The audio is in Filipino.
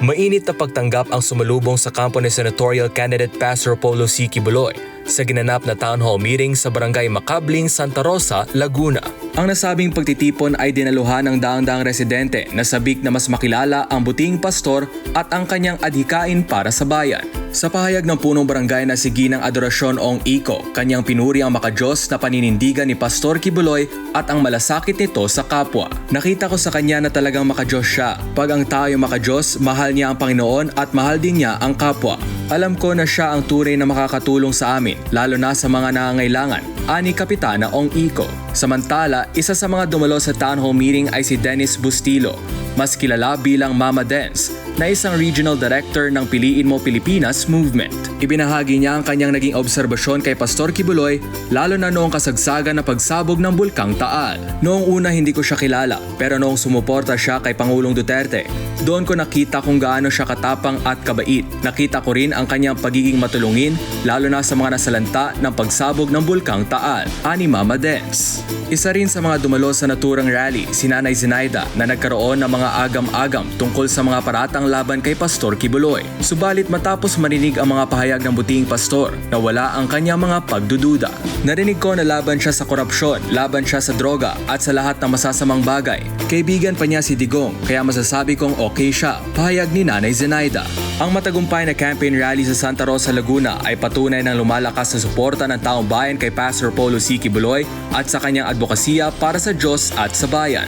Mainit na pagtanggap ang sumalubong sa kampo ni Senatorial Candidate Pastor Polo C. Quiboloy sa ginanap na town hall meeting sa Barangay Macabling, Santa Rosa, Laguna. Ang nasabing pagtitipon ay dinaluhan ng daang-daang residente na sabik na mas makilala ang buting pastor at ang kanyang adhikain para sa bayan. Sa pahayag ng punong barangay na si Ginang Adorasyon Ong Iko, kanyang pinuri ang makadiyos na paninindigan ni Pastor Quiboloy at ang malasakit nito sa kapwa. Nakita ko sa kanya na talagang makadiyos siya. Pag ang tao makadiyos, mahal niya ang Panginoon at mahal din niya ang kapwa. Alam ko na siya ang tunay na makakatulong sa amin, lalo na sa mga nangangailangan, ani Kapitana Ong Iko. Samantala, isa sa mga dumalo sa town hall meeting ay si Dennis Bustilo, mas kilala bilang Mama Dens, na isang regional director ng Piliin Mo Pilipinas movement. Ibinahagi niya ang kanyang naging obserbasyon kay Pastor Quiboloy, lalo na noong kasagsagan na pagsabog ng Bulkang Taal. Noong una hindi ko siya kilala, pero noong sumuporta siya kay Pangulong Duterte, doon ko nakita kung gaano siya katapang at kabait. Nakita ko rin ang kanyang pagiging matulungin, lalo na sa mga nasalanta ng pagsabog ng Bulkang Taal, ani Mama Dens. Isa rin sa mga dumalo sa naturang rally, si Nanay Zenaida, na nagkaroon ng mga agam-agam tungkol sa mga paratang laban kay Pastor Quiboloy. Subalit matapos marinig ang mga pahayag ng buting pastor, nawala ang kanyang mga pagdududa. Narinig ko na laban siya sa korupsyon, laban siya sa droga at sa lahat ng masasamang bagay. Kaibigan pa niya si Digong, kaya masasabi kong okay siya, pahayag ni Nanay Zenaida. Ang matagumpay na campaign rally sa Santa Rosa, Laguna ay patunay ng lumalakas na suporta ng taong bayan kay Pastor Polo C. Quiboloy at sa kanyang advokasya para sa Diyos at sa bayan.